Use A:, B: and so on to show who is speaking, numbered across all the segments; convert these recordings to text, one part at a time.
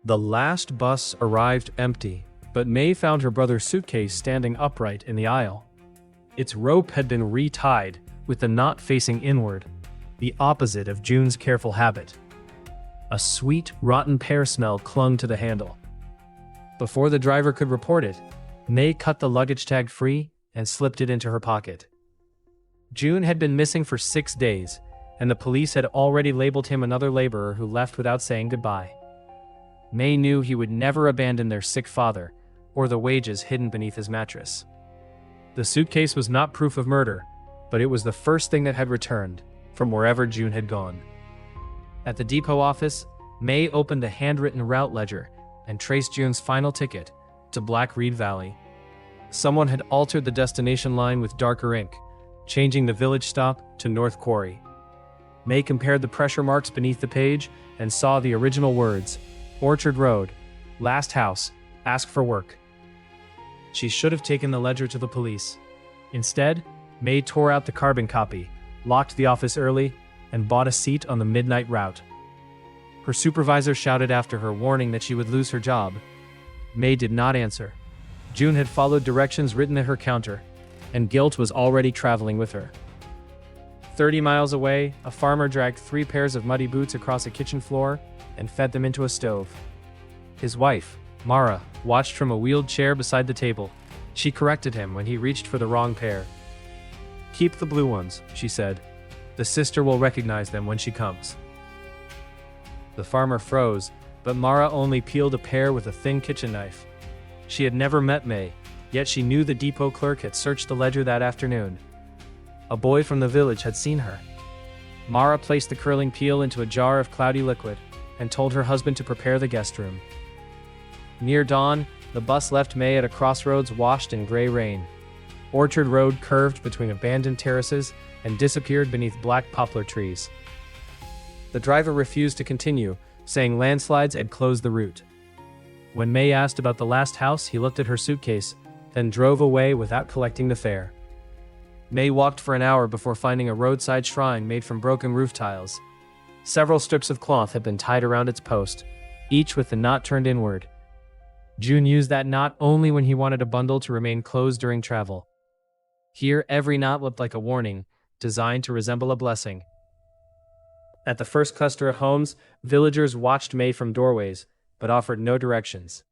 A: The last bus arrived empty, but May found her brother's suitcase standing upright in the aisle. Its rope had been retied, with the knot facing inward, the opposite of June's careful habit. A sweet, rotten pear smell clung to the handle. Before the driver could report it, May cut the luggage tag free and slipped it into her pocket. June had been missing for 6 days, and the police had already labeled him another laborer who left without saying goodbye. May knew he would never abandon their sick father, or the wages hidden beneath his mattress. The suitcase was not proof of murder, but it was the first thing that had returned from wherever June had gone. At the depot office, May opened the handwritten route ledger and traced June's final ticket to Black Reed Valley. Someone had altered the destination line with darker ink, changing the village stop to North Quarry. May compared the pressure marks beneath the page and saw the original words, Orchard Road, last house, ask for work. She should have taken the ledger to the police. Instead, May tore out the carbon copy, locked the office early, and bought a seat on the midnight route. Her supervisor shouted after her, warning that she would lose her job. May did not answer. June had followed directions written at her counter, and guilt was already traveling with her. 30 miles away, a farmer dragged 3 pairs of muddy boots across a kitchen floor and fed them into a stove. His wife, Mara, watched from a wheeled chair beside the table. She corrected him when he reached for the wrong pair. "Keep the blue ones," she said. "The sister will recognize them when she comes." The farmer froze, but Mara only peeled a pair with a thin kitchen knife. She had never met May, yet she knew the depot clerk had searched the ledger that afternoon. A boy from the village had seen her. Mara placed the curling peel into a jar of cloudy liquid and told her husband to prepare the guest room. Near dawn, the bus left May at a crossroads washed in gray rain. Orchard Road curved between abandoned terraces and disappeared beneath black poplar trees. The driver refused to continue, saying landslides had closed the route. When May asked about the last house, he looked at her suitcase, then drove away without collecting the fare. May walked for an hour before finding a roadside shrine made from broken roof tiles. Several strips of cloth had been tied around its post, each with the knot turned inward. June used that knot only when he wanted a bundle to remain closed during travel. Here, every knot looked like a warning, designed to resemble a blessing. At the first cluster of homes, villagers watched May from doorways, but offered no directions.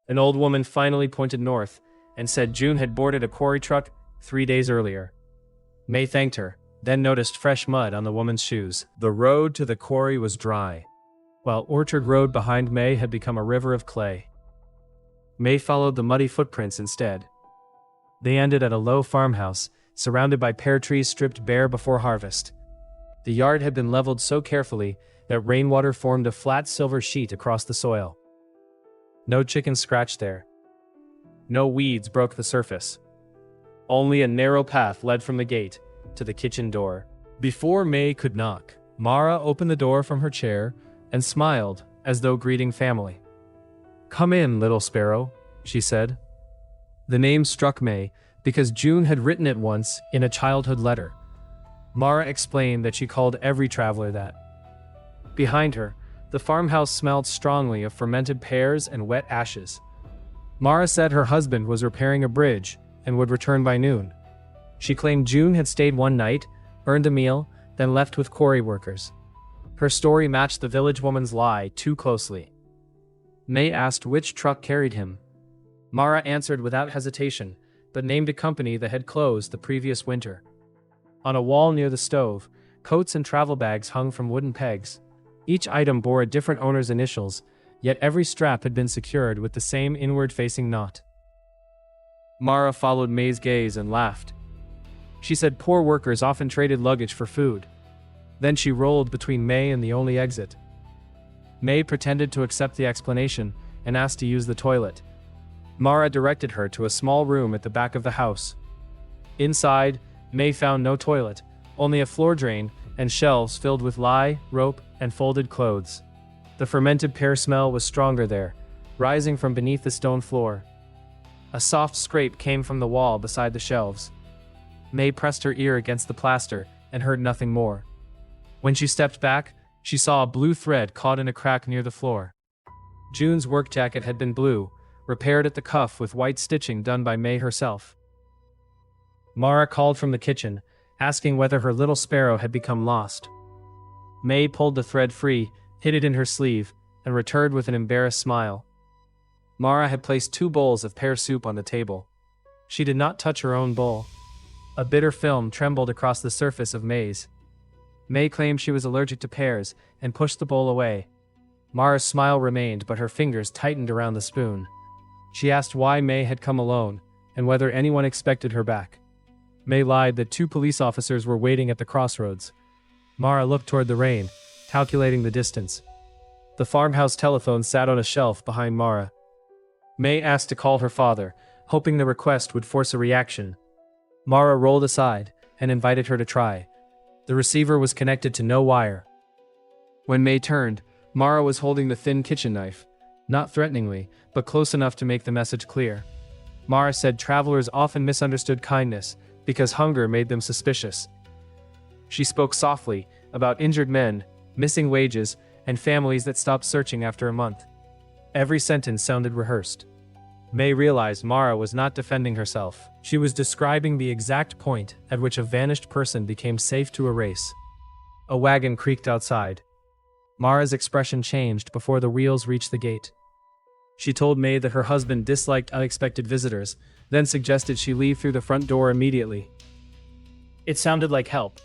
A: An old woman finally pointed north and said June had boarded a quarry truck 3 days earlier. May thanked her, then noticed fresh mud on the woman's shoes. The road to the quarry was dry, while Orchard Road behind May had become a river of clay. May followed the muddy footprints instead. They ended at a low farmhouse, surrounded by pear trees stripped bare before harvest. The yard had been leveled so carefully that rainwater formed a flat silver sheet across the soil. No chickens scratched there. No weeds broke the surface. Only a narrow path led from the gate to the kitchen door. Before May could knock, Mara opened the door from her chair and smiled as though greeting family. "Come in, little Sparrow," she said. The name struck May because June had written it once in a childhood letter. Mara explained that she called every traveler that. Behind her, the farmhouse smelled strongly of fermented pears and wet ashes. Mara said her husband was repairing a bridge and would return by noon. She claimed June had stayed one night, earned a meal, then left with quarry workers. Her story matched the village woman's lie too closely. May asked which truck carried him. Mara answered without hesitation, but named a company that had closed the previous winter. On a wall near the stove, coats and travel bags hung from wooden pegs. Each item bore a different owner's initials, yet every strap had been secured with the same inward-facing knot. Mara followed May's gaze and laughed. She said poor workers often traded luggage for food. Then she rolled between May and the only exit. May pretended to accept the explanation and asked to use the toilet. Mara directed her to a small room at the back of the house. Inside, May found no toilet, only a floor drain and shelves filled with lye, rope, and folded clothes. The fermented pear smell was stronger there, rising from beneath the stone floor. A soft scrape came from the wall beside the shelves. May pressed her ear against the plaster and heard nothing more. When she stepped back, she saw a blue thread caught in a crack near the floor. June's work jacket had been blue, repaired at the cuff with white stitching done by May herself. Mara called from the kitchen, asking whether her little Sparrow had become lost. May pulled the thread free, hid it in her sleeve, and returned with an embarrassed smile. Mara had placed 2 bowls of pear soup on the table. She did not touch her own bowl. A bitter film trembled across the surface of May's. May claimed she was allergic to pears and pushed the bowl away. Mara's smile remained, but her fingers tightened around the spoon. She asked why May had come alone, and whether anyone expected her back. May lied that 2 police officers were waiting at the crossroads. Mara looked toward the rain, calculating the distance. The farmhouse telephone sat on a shelf behind Mara. May asked to call her father, hoping the request would force a reaction. Mara rolled aside and invited her to try. The receiver was connected to no wire. When May turned, Mara was holding the thin kitchen knife, not threateningly, but close enough to make the message clear. Mara said travelers often misunderstood kindness because hunger made them suspicious. She spoke softly about injured men, missing wages, and families that stopped searching after a month. Every sentence sounded rehearsed. May realized Mara was not defending herself. She was describing the exact point at which a vanished person became safe to erase. A wagon creaked outside. Mara's expression changed before the wheels reached the gate. She told May that her husband disliked unexpected visitors, then suggested she leave through the front door immediately. It sounded like help,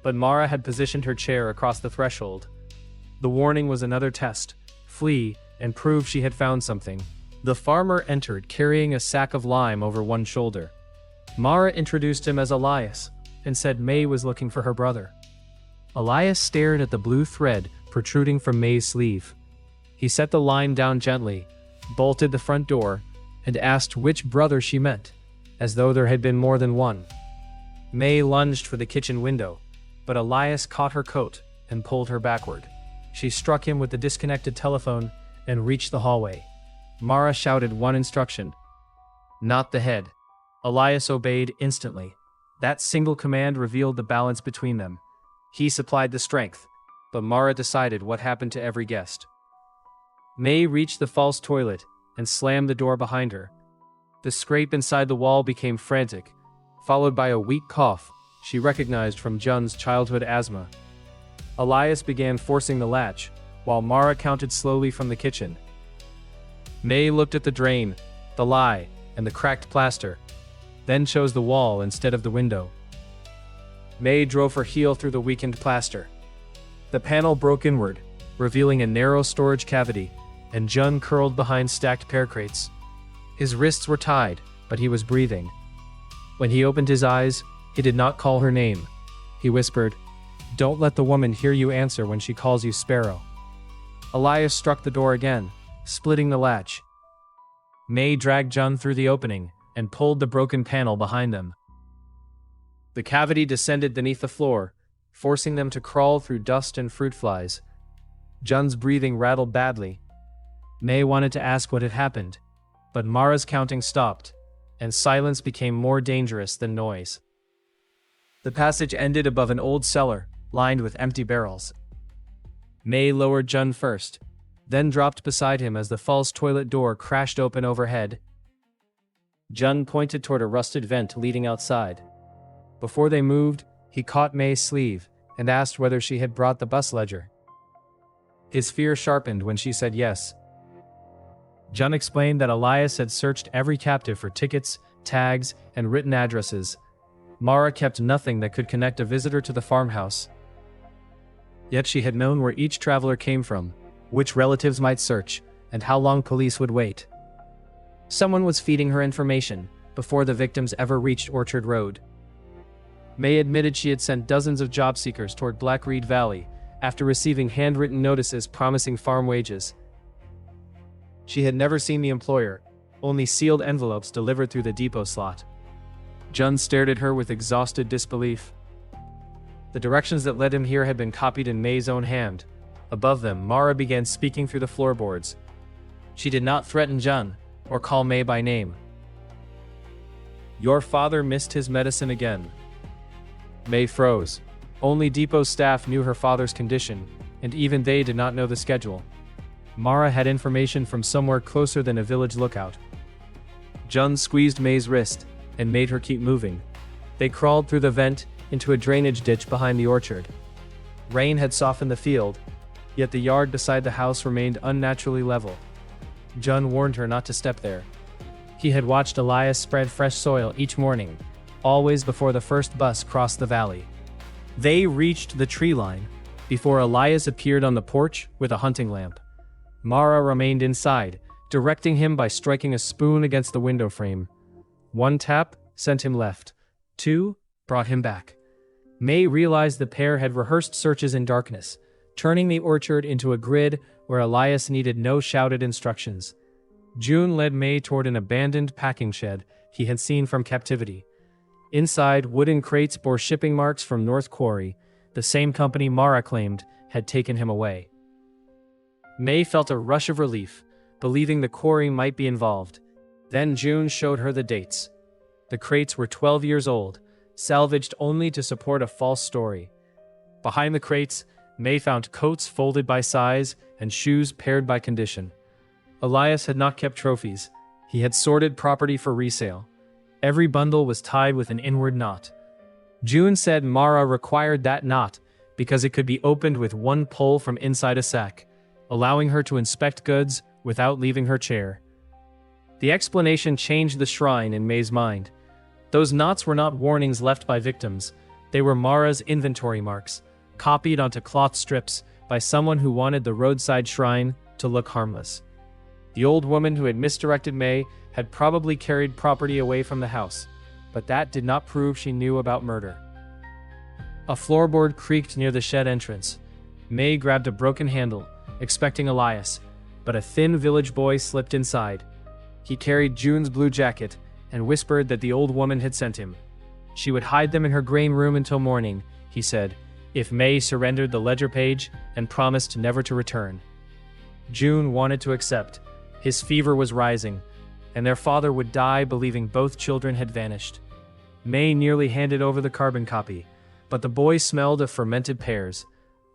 A: but Mara had positioned her chair across the threshold. The warning was another test: flee, and prove she had found something. The farmer entered carrying a sack of lime over one shoulder. Mara introduced him as Elias, and said May was looking for her brother. Elias stared at the blue thread protruding from May's sleeve. He set the lime down gently, bolted the front door, and asked which brother she meant, as though there had been more than one. May lunged for the kitchen window, but Elias caught her coat and pulled her backward. She struck him with the disconnected telephone and reached the hallway. Mara shouted one instruction: "Not the head." Elias obeyed instantly. That single command revealed the balance between them. He supplied the strength, but Mara decided what happened to every guest. May reached the false toilet and slammed the door behind her. The scrape inside the wall became frantic, followed by a weak cough she recognized from Jun's childhood asthma. Elias began forcing the latch, while Mara counted slowly from the kitchen. May looked at the drain, the lye, and the cracked plaster, then chose the wall instead of the window. May drove her heel through the weakened plaster. The panel broke inward, revealing a narrow storage cavity, and Jun curled behind stacked pear crates. His wrists were tied, but he was breathing. When he opened his eyes, he did not call her name. He whispered, "Don't let the woman hear you answer when she calls you Sparrow." Elias struck the door again, splitting the latch. May dragged Jun through the opening and pulled the broken panel behind them. The cavity descended beneath the floor, forcing them to crawl through dust and fruit flies. Jun's breathing rattled badly. May wanted to ask what had happened, but Mara's counting stopped, and silence became more dangerous than noise. The passage ended above an old cellar, lined with empty barrels. May lowered Jun first, then dropped beside him as the false toilet door crashed open overhead. Jun pointed toward a rusted vent leading outside. Before they moved, he caught May's sleeve and asked whether she had brought the bus ledger. His fear sharpened when she said yes. Jun explained that Elias had searched every captive for tickets, tags, and written addresses. Mara kept nothing that could connect a visitor to the farmhouse. Yet she had known where each traveler came from, which relatives might search, and how long police would wait. Someone was feeding her information before the victims ever reached Orchard Road. May admitted she had sent dozens of job seekers toward Black Reed Valley after receiving handwritten notices promising farm wages. She had never seen the employer, only sealed envelopes delivered through the depot slot. Jun stared at her with exhausted disbelief. The directions that led him here had been copied in May's own hand. Above them, Mara began speaking through the floorboards. She did not threaten Jun or call May by name. "Your father missed his medicine again." May froze. Only depot staff knew her father's condition, and even they did not know the schedule. Mara had information from somewhere closer than a village lookout. Jun squeezed May's wrist and made her keep moving. They crawled through the vent into a drainage ditch behind the orchard. Rain had softened the field, yet the yard beside the house remained unnaturally level. Jun warned her not to step there. He had watched Elias spread fresh soil each morning, always before the first bus crossed the valley. They reached the tree line before Elias appeared on the porch with a hunting lamp. Mara remained inside, directing him by striking a spoon against the window frame. 1 tap sent him left. 2 brought him back. May realized the pair had rehearsed searches in darkness, turning the orchard into a grid where Elias needed no shouted instructions. June led May toward an abandoned packing shed he had seen from captivity. Inside, wooden crates bore shipping marks from North Quarry, the same company Mara claimed had taken him away. May felt a rush of relief, believing the quarry might be involved. Then June showed her the dates. The crates were 12 years old, salvaged only to support a false story. Behind the crates, May found coats folded by size and shoes paired by condition. Elias had not kept trophies. He had sorted property for resale. Every bundle was tied with an inward knot. June said Mara required that knot because it could be opened with 1 pull from inside a sack, allowing her to inspect goods without leaving her chair. The explanation changed the shrine in May's mind. Those knots were not warnings left by victims. They were Mara's inventory marks, copied onto cloth strips by someone who wanted the roadside shrine to look harmless. The old woman who had misdirected May had probably carried property away from the house, but that did not prove she knew about murder. A floorboard creaked near the shed entrance. May grabbed a broken handle, expecting Elias, but a thin village boy slipped inside. He carried June's blue jacket and whispered that the old woman had sent him. She would hide them in her grain room until morning, he said, if May surrendered the ledger page and promised never to return. June wanted to accept. His fever was rising, and their father would die believing both children had vanished. May nearly handed over the carbon copy, but the boy smelled of fermented pears.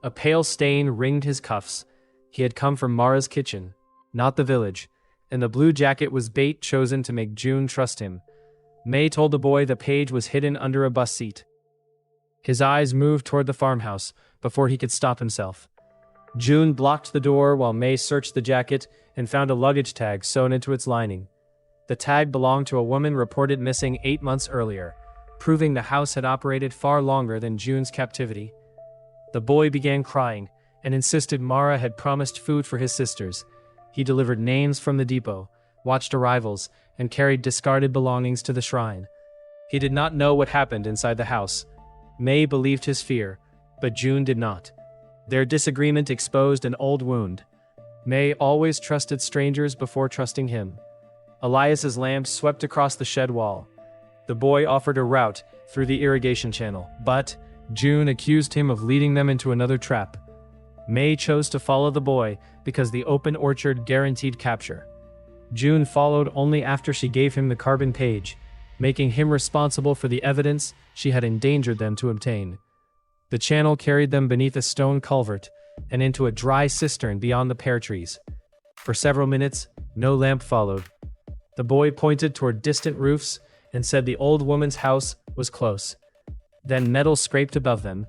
A: A pale stain ringed his cuffs. He had come from Mara's kitchen, not the village, and the blue jacket was bait chosen to make June trust him. May told the boy the page was hidden under a bus seat. His eyes moved toward the farmhouse before he could stop himself. June blocked the door while May searched the jacket and found a luggage tag sewn into its lining. The tag belonged to a woman reported missing 8 months earlier, proving the house had operated far longer than June's captivity. The boy began crying and insisted Mara had promised food for his sisters. He delivered names from the depot, watched arrivals, and carried discarded belongings to the shrine. He did not know what happened inside the house. May believed his fear, but June did not. Their disagreement exposed an old wound. May always trusted strangers before trusting him. Elias's lamp swept across the shed wall. The boy offered a route through the irrigation channel, but June accused him of leading them into another trap. May chose to follow the boy because the open orchard guaranteed capture. June followed only after she gave him the carbon page, making him responsible for the evidence she had endangered them to obtain. The channel carried them beneath a stone culvert and into a dry cistern beyond the pear trees. For several minutes, no lamp followed. The boy pointed toward distant roofs and said the old woman's house was close. Then metal scraped above them.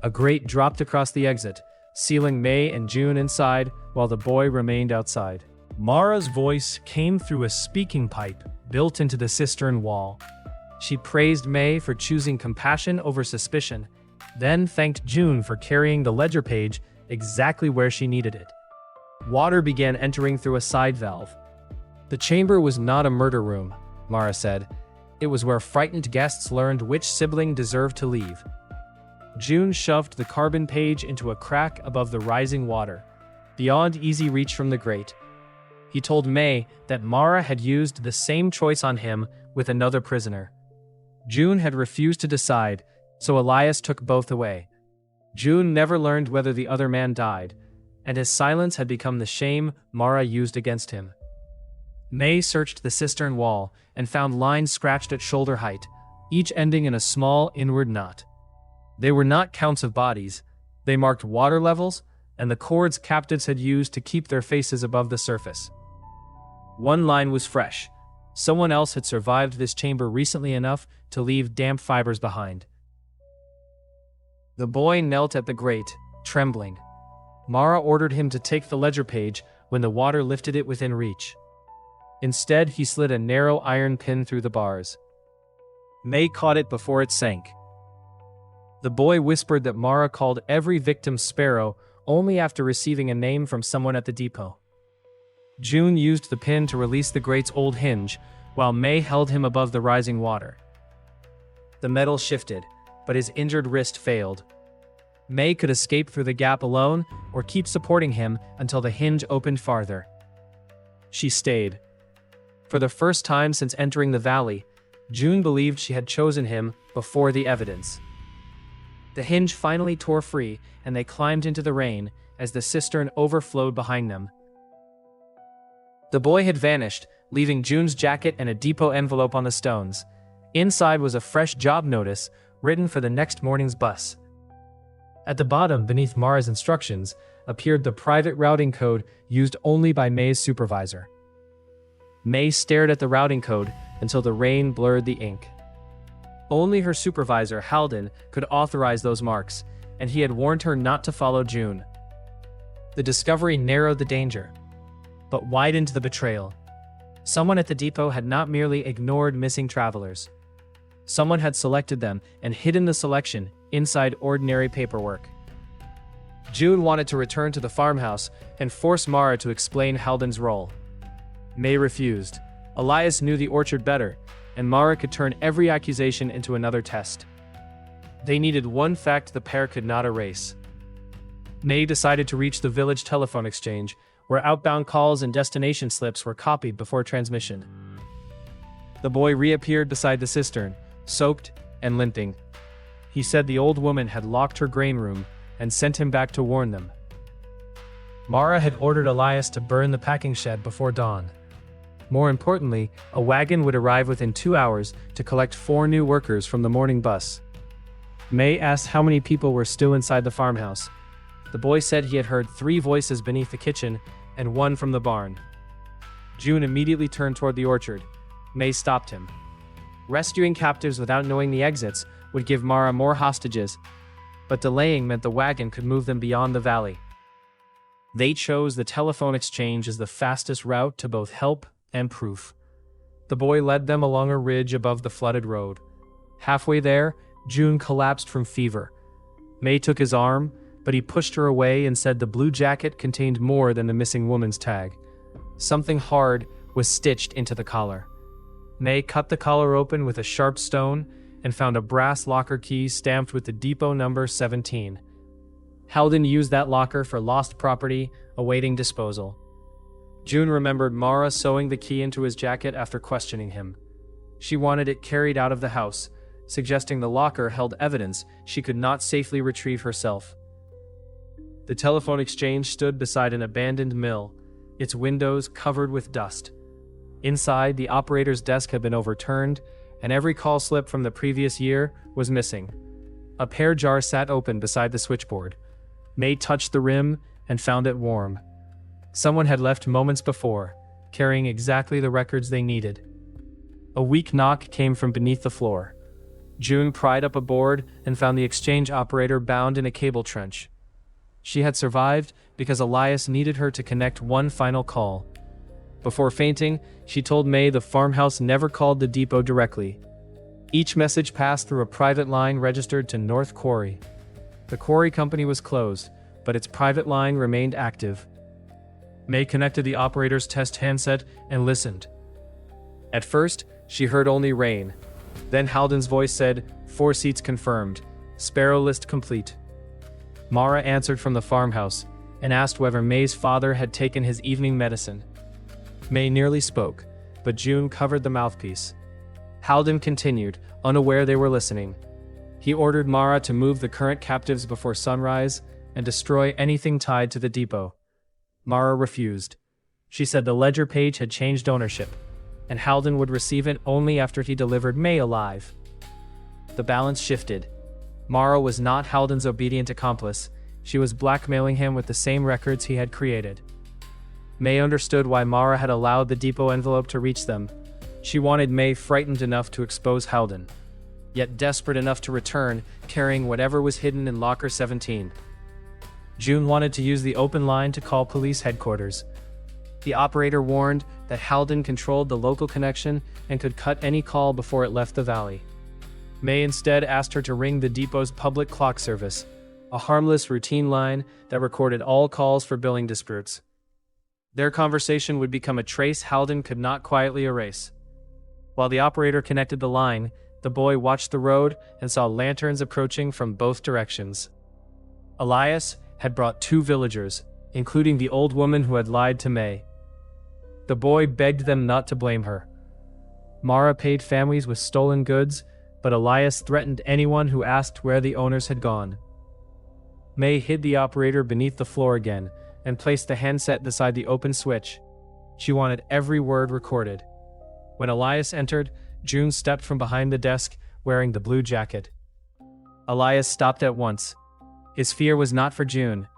A: A grate dropped across the exit, sealing May and June inside while the boy remained outside. Mara's voice came through a speaking pipe built into the cistern wall. She praised May for choosing compassion over suspicion, then thanked June for carrying the ledger page exactly where she needed it. Water began entering through a side valve. The chamber was not a murder room, Mara said. It was where frightened guests learned which sibling deserved to leave. June shoved the carbon page into a crack above the rising water, beyond easy reach from the grate. He told May that Mara had used the same choice on him with another prisoner. June had refused to decide, so Elias took both away. June never learned whether the other man died, and his silence had become the shame Mara used against him. May searched the cistern wall and found lines scratched at shoulder height, each ending in a small inward knot. They were not counts of bodies. They marked water levels, and the cords captives had used to keep their faces above the surface. One line was fresh. Someone else had survived this chamber recently enough to leave damp fibers behind. The boy knelt at the grate, trembling. Mara ordered him to take the ledger page when the water lifted it within reach. Instead, he slid a narrow iron pin through the bars. May caught it before it sank. The boy whispered that Mara called every victim Sparrow only after receiving a name from someone at the depot. June used the pin to release the grate's old hinge, while May held him above the rising water. The metal shifted, but his injured wrist failed. May could escape through the gap alone or keep supporting him until the hinge opened farther. She stayed. For the first time since entering the valley, June believed she had chosen him before the evidence. The hinge finally tore free, and they climbed into the rain as the cistern overflowed behind them. The boy had vanished, leaving June's jacket and a depot envelope on the stones. Inside was a fresh job notice, written for the next morning's bus. At the bottom, beneath Mara's instructions, appeared the private routing code used only by May's supervisor. May stared at the routing code until the rain blurred the ink. Only her supervisor, Halden, could authorize those marks, and he had warned her not to follow June. The discovery narrowed the danger, but widened the betrayal. Someone at the depot had not merely ignored missing travelers. Someone had selected them and hidden the selection inside ordinary paperwork. June wanted to return to the farmhouse and force Mara to explain Halden's role. May refused. Elias knew the orchard better, and Mara could turn every accusation into another test. They needed one fact the pair could not erase. May decided to reach the village telephone exchange, where outbound calls and destination slips were copied before transmission. The boy reappeared beside the cistern, soaked and limping. He said the old woman had locked her grain room and sent him back to warn them. Mara had ordered Elias to burn the packing shed before dawn. More importantly, a wagon would arrive within 2 hours to collect 4 new workers from the morning bus. May asked how many people were still inside the farmhouse. The boy said he had heard 3 voices beneath the kitchen and 1 from the barn. June immediately turned toward the orchard. May stopped him. Rescuing captives without knowing the exits would give Mara more hostages, but delaying meant the wagon could move them beyond the valley. They chose the telephone exchange as the fastest route to both help and proof. The boy led them along a ridge above the flooded road. Halfway there, June collapsed from fever. May took his arm, but he pushed her away and said the blue jacket contained more than the missing woman's tag. Something hard was stitched into the collar. May cut the collar open with a sharp stone and found a brass locker key stamped with the depot number 17. Halden used that locker for lost property awaiting disposal. June remembered Mara sewing the key into his jacket after questioning him. She wanted it carried out of the house, suggesting the locker held evidence she could not safely retrieve herself. The telephone exchange stood beside an abandoned mill, its windows covered with dust. Inside, the operator's desk had been overturned, and every call slip from the previous year was missing. A pear jar sat open beside the switchboard. May touched the rim and found it warm. Someone had left moments before, carrying exactly the records they needed. A weak knock came from beneath the floor. June pried up a board and found the exchange operator bound in a cable trench. She had survived because Elias needed her to connect one final call. Before fainting, she told May the farmhouse never called the depot directly. Each message passed through a private line registered to North Quarry. The quarry company was closed, but its private line remained active. May connected the operator's test handset and listened. At first, she heard only rain. Then Halden's voice said, 4 seats confirmed. Sparrow list complete. Mara answered from the farmhouse and asked whether May's father had taken his evening medicine. May nearly spoke, but June covered the mouthpiece. Halden continued, unaware they were listening. He ordered Mara to move the current captives before sunrise and destroy anything tied to the depot. Mara refused. She said the ledger page had changed ownership, and Halden would receive it only after he delivered May alive. The balance shifted. Mara was not Halden's obedient accomplice. she was blackmailing him with the same records he had created. May understood why Mara had allowed the depot envelope to reach them. She wanted May frightened enough to expose Halden, yet desperate enough to return, carrying whatever was hidden in Locker 17. June wanted to use the open line to call police headquarters. The operator warned that Halden controlled the local connection and could cut any call before it left the valley. May instead asked her to ring the depot's public clock service, a harmless routine line that recorded all calls for billing disputes. Their conversation would become a trace Halden could not quietly erase. While the operator connected the line, the boy watched the road and saw lanterns approaching from both directions. Elias had brought 2 villagers, including the old woman who had lied to May. The boy begged them not to blame her. Mara paid families with stolen goods, but Elias threatened anyone who asked where the owners had gone. May hid the operator beneath the floor again and placed the handset beside the open switch. She wanted every word recorded. When Elias entered, June stepped from behind the desk, wearing the blue jacket. Elias stopped at once. His fear was not for June.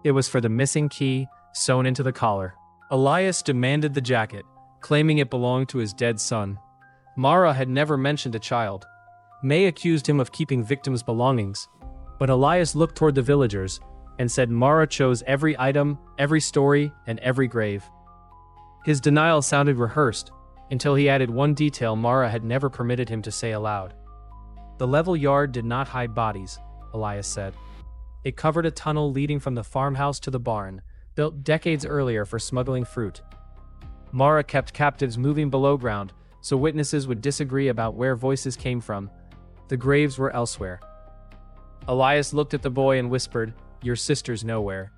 A: It was for the missing key sewn into the collar. Elias demanded the jacket, claiming it belonged to his dead son. Mara had never mentioned a child. May accused him of keeping victims' belongings, but Elias looked toward the villagers and said Mara chose every item, every story, and every grave. His denial sounded rehearsed, until he added one detail Mara had never permitted him to say aloud. The level yard did not hide bodies, Elias said. It covered a tunnel leading from the farmhouse to the barn, built decades earlier for smuggling fruit. Mara kept captives moving below ground, so witnesses would disagree about where voices came from. The graves were elsewhere. Elias looked at the boy and whispered, "Your sister's nowhere."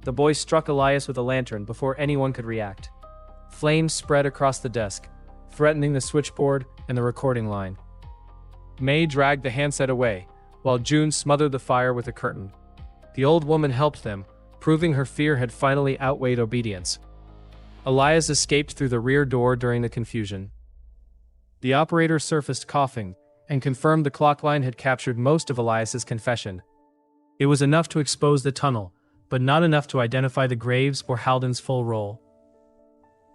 A: The boy struck Elias with a lantern before anyone could react. Flames spread across the desk, threatening the switchboard and the recording line. May dragged the handset away, while June smothered the fire with a curtain. The old woman helped them, proving her fear had finally outweighed obedience. Elias escaped through the rear door during the confusion. The operator surfaced coughing and confirmed the clock line had captured most of Elias's confession. It was enough to expose the tunnel, but not enough to identify the graves or Halden's full role.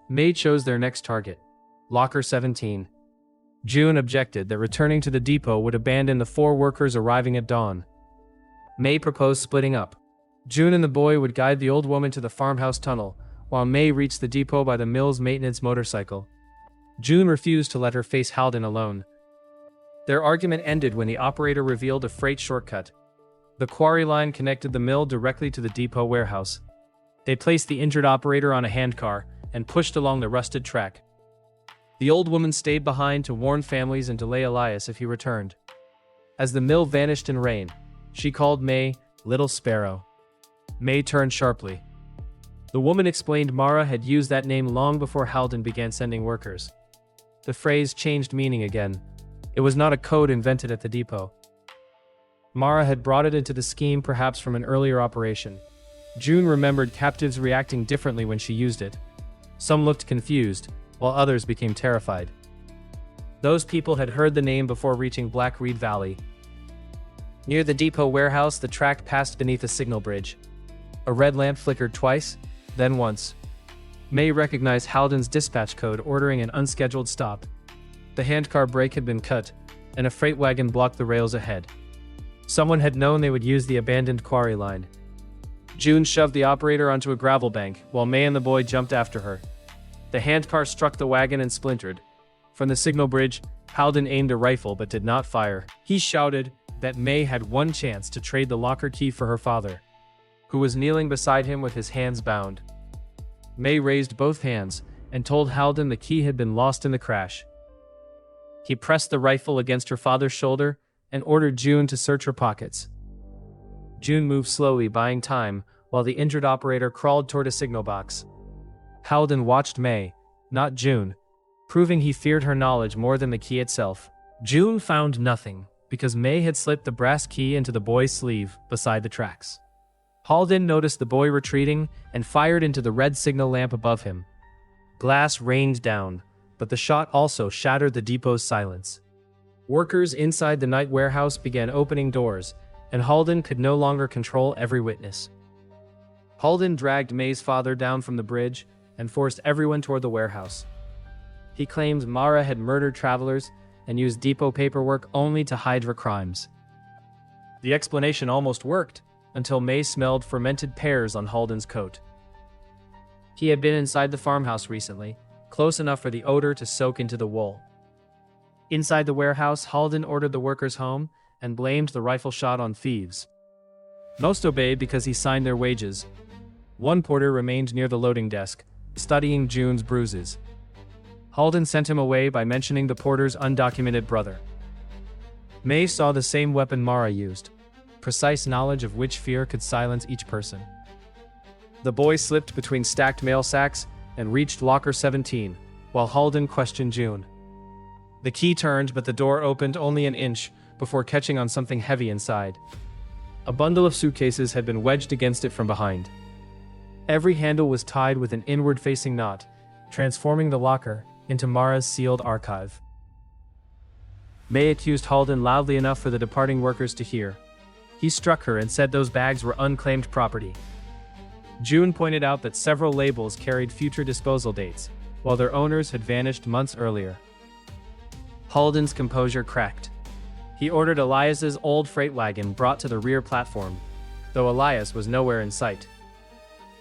A: May chose their next target, Locker 17. June objected that returning to the depot would abandon the 4 workers arriving at dawn. May proposed splitting up. June and the boy would guide the old woman to the farmhouse tunnel, while May reached the depot by the mill's maintenance motorcycle. June refused to let her face Halden alone. Their argument ended when the operator revealed a freight shortcut. The quarry line connected the mill directly to the depot warehouse. They placed the injured operator on a handcar and pushed along the rusted track. The old woman stayed behind to warn families and delay Elias if he returned. As the mill vanished in rain, she called May Little Sparrow. May turned sharply. The woman explained Mara had used that name long before Halden began sending workers. The phrase changed meaning again. It was not a code invented at the depot. Mara had brought it into the scheme, perhaps from an earlier operation. June remembered captives reacting differently when she used it. Some looked confused, while others became terrified. Those people had heard the name before reaching Black Reed Valley. Near the depot warehouse, the track passed beneath a signal bridge. A red lamp flickered twice, then once. May recognized Halden's dispatch code ordering an unscheduled stop. The handcar brake had been cut, and a freight wagon blocked the rails ahead. Someone had known they would use the abandoned quarry line. June shoved the operator onto a gravel bank, while May and the boy jumped after her. The handcar struck the wagon and splintered. From the signal bridge, Halden aimed a rifle but did not fire. He shouted that May had one chance to trade the locker key for her father, who was kneeling beside him with his hands bound. May raised both hands and told Halden the key had been lost in the crash. He pressed the rifle against her father's shoulder and ordered June to search her pockets. June moved slowly, buying time, while the injured operator crawled toward a signal box. Halden watched May, not June, proving he feared her knowledge more than the key itself. June found nothing, because May had slipped the brass key into the boy's sleeve beside the tracks. Halden noticed the boy retreating and fired into the red signal lamp above him. Glass rained down, but the shot also shattered the depot's silence. Workers inside the night warehouse began opening doors, and Halden could no longer control every witness. Halden dragged May's father down from the bridge and forced everyone toward the warehouse. He claimed Mara had murdered travelers and used depot paperwork only to hide her crimes. The explanation almost worked until May smelled fermented pears on Halden's coat. He had been inside the farmhouse recently, close enough for the odor to soak into the wool. Inside the warehouse, Halden ordered the workers home and blamed the rifle shot on thieves. Most obeyed because he signed their wages. One porter remained near the loading desk, studying June's bruises. Halden sent him away by mentioning the porter's undocumented brother. May saw the same weapon Mara used, precise knowledge of which fear could silence each person. The boy slipped between stacked mail sacks and reached locker 17, while Halden questioned June. The key turned, but the door opened only an inch before catching on something heavy inside. A bundle of suitcases had been wedged against it from behind. Every handle was tied with an inward-facing knot, transforming the locker into Mara's sealed archive. May accused Halden loudly enough for the departing workers to hear. He struck her and said those bags were unclaimed property. June pointed out that several labels carried future disposal dates, while their owners had vanished months earlier. Halden's composure cracked. He ordered Elias's old freight wagon brought to the rear platform, though Elias was nowhere in sight.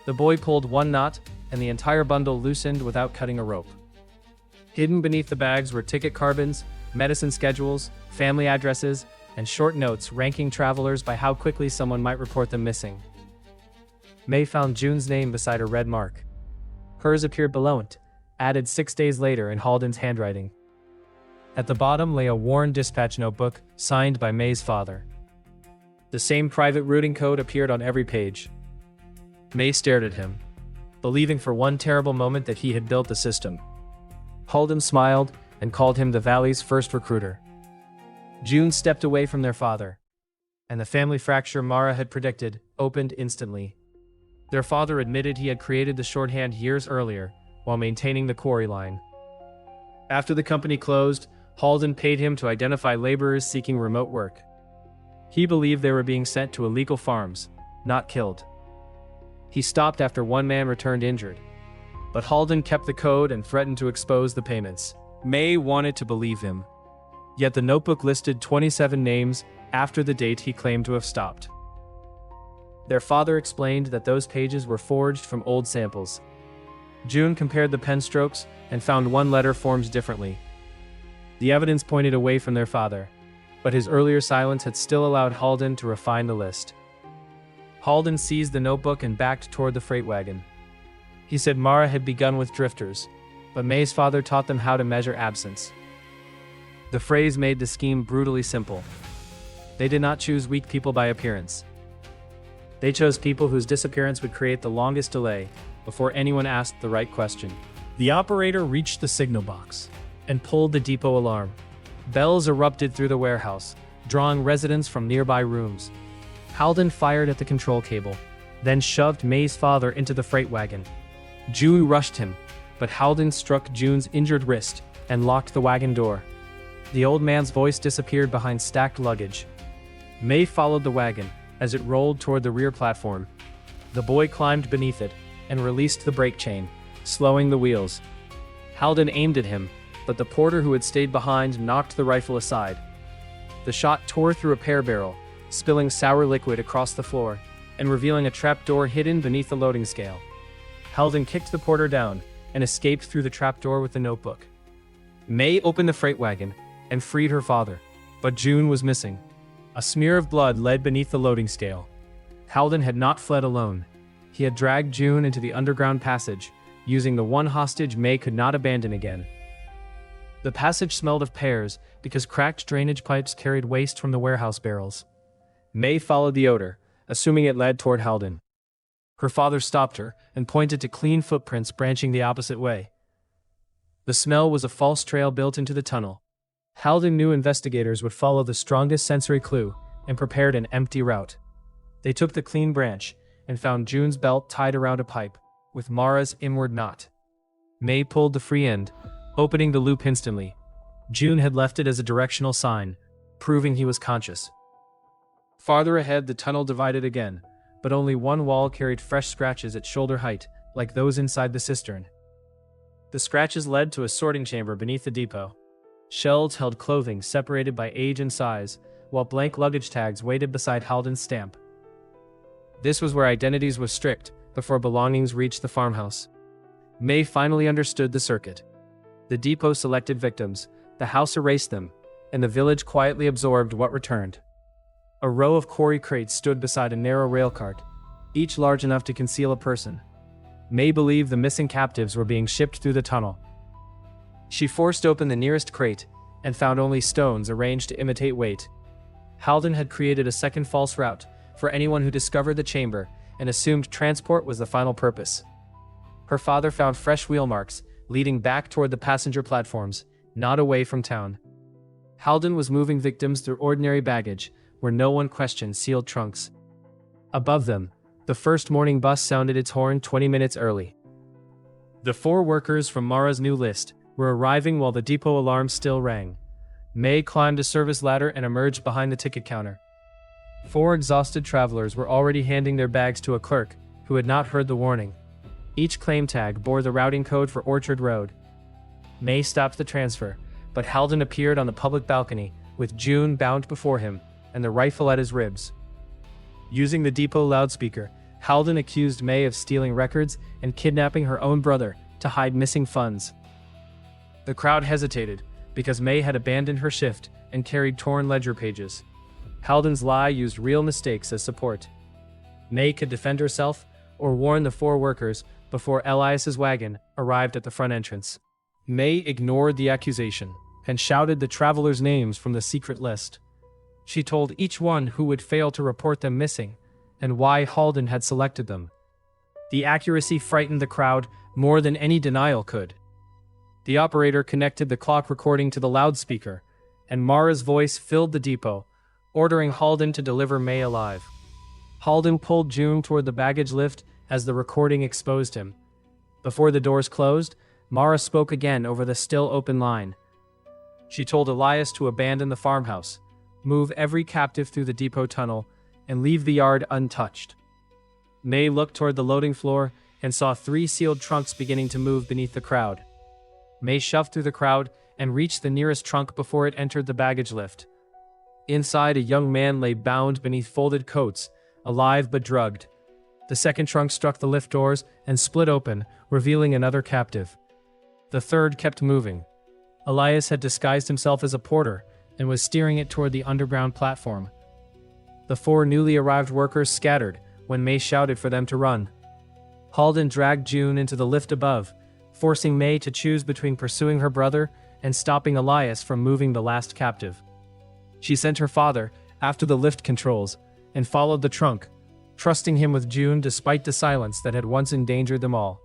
A: The boy pulled one knot, and the entire bundle loosened without cutting a rope. Hidden beneath the bags were ticket carbons, medicine schedules, family addresses, and short notes ranking travelers by how quickly someone might report them missing. May found June's name beside a red mark. Hers appeared below it, added 6 days later in Halden's handwriting. At the bottom lay a worn dispatch notebook signed by May's father. The same private routing code appeared on every page. May stared at him, believing for one terrible moment that he had built the system. Halden smiled and called him the Valley's first recruiter. June stepped away from their father, and the family fracture Mara had predicted opened instantly. Their father admitted he had created the shorthand years earlier while maintaining the quarry line. After the company closed, Halden paid him to identify laborers seeking remote work. He believed they were being sent to illegal farms, not killed. He stopped after one man returned injured, but Halden kept the code and threatened to expose the payments. May wanted to believe him, yet the notebook listed 27 names after the date he claimed to have stopped. Their father explained that those pages were forged from old samples. June compared the pen strokes and found one letter formed differently. The evidence pointed away from their father, but his earlier silence had still allowed Halden to refine the list. Halden seized the notebook and backed toward the freight wagon. He said Mara had begun with drifters, but May's father taught them how to measure absence. The phrase made the scheme brutally simple. They did not choose weak people by appearance. They chose people whose disappearance would create the longest delay before anyone asked the right question. The operator reached the signal box and pulled the depot alarm. Bells erupted through the warehouse, drawing residents from nearby rooms. Halden fired at the control cable, then shoved May's father into the freight wagon. June rushed him, but Halden struck June's injured wrist and locked the wagon door. The old man's voice disappeared behind stacked luggage. May followed the wagon as it rolled toward the rear platform. The boy climbed beneath it and released the brake chain, slowing the wheels. Halden aimed at him, but the porter who had stayed behind knocked the rifle aside. The shot tore through a pear barrel, spilling sour liquid across the floor and revealing a trapdoor hidden beneath the loading scale. Halden kicked the porter down and escaped through the trapdoor with the notebook. May opened the freight wagon and freed her father, but June was missing. A smear of blood led beneath the loading scale. Halden had not fled alone. He had dragged June into the underground passage, using the one hostage May could not abandon again. The passage smelled of pears because cracked drainage pipes carried waste from the warehouse barrels. May followed the odor, assuming it led toward Halden. Her father stopped her and pointed to clean footprints branching the opposite way. The smell was a false trail built into the tunnel. Halden knew investigators would follow the strongest sensory clue and prepared an empty route. They took the clean branch and found June's belt tied around a pipe, with Mara's inward knot. May pulled the free end, opening the loop instantly. June had left it as a directional sign, proving he was conscious. Farther ahead, the tunnel divided again, but only one wall carried fresh scratches at shoulder height, like those inside the cistern. The scratches led to a sorting chamber beneath the depot. Shelves held clothing separated by age and size, while blank luggage tags waited beside Halden's stamp. This was where identities were strict before belongings reached the farmhouse. May finally understood the circuit. The depot selected victims, the house erased them, and the village quietly absorbed what returned. A row of quarry crates stood beside a narrow rail cart, each large enough to conceal a person. May believed the missing captives were being shipped through the tunnel. She forced open the nearest crate and found only stones arranged to imitate weight. Halden had created a second false route for anyone who discovered the chamber and assumed transport was the final purpose. Her father found fresh wheel marks leading back toward the passenger platforms, not away from town. Halden was moving victims through ordinary baggage, where no one questioned sealed trunks. Above them, the first morning bus sounded its horn 20 minutes early. The 4 workers from Mara's new list were arriving while the depot alarm still rang. May climbed a service ladder and emerged behind the ticket counter. 4 exhausted travelers were already handing their bags to a clerk who had not heard the warning. Each claim tag bore the routing code for Orchard Road. May stopped the transfer, but Halden appeared on the public balcony with June bound before him and the rifle at his ribs. Using the depot loudspeaker, Halden accused May of stealing records and kidnapping her own brother to hide missing funds. The crowd hesitated because May had abandoned her shift and carried torn ledger pages. Halden's lie used real mistakes as support. May could defend herself or warn the 4 workers before Elias's wagon arrived at the front entrance. May ignored the accusation and shouted the travelers' names from the secret list. She told each one who would fail to report them missing and why Halden had selected them. The accuracy frightened the crowd more than any denial could. The operator connected the clock recording to the loudspeaker, and Mara's voice filled the depot, ordering Halden to deliver May alive. Halden pulled June toward the baggage lift as the recording exposed him. Before the doors closed, Mara spoke again over the still open line. She told Elias to abandon the farmhouse, move every captive through the depot tunnel, and leave the yard untouched. May looked toward the loading floor and saw 3 sealed trunks beginning to move beneath the crowd. May shoved through the crowd and reached the nearest trunk before it entered the baggage lift. Inside, a young man lay bound beneath folded coats, alive but drugged. The second trunk struck the lift doors and split open, revealing another captive. The third kept moving. Elias had disguised himself as a porter and was steering it toward the underground platform. The 4 newly arrived workers scattered when May shouted for them to run. Halden dragged June into the lift above, forcing May to choose between pursuing her brother and stopping Elias from moving the last captive. She sent her father after the lift controls and followed the trunk, trusting him with June despite the silence that had once endangered them all.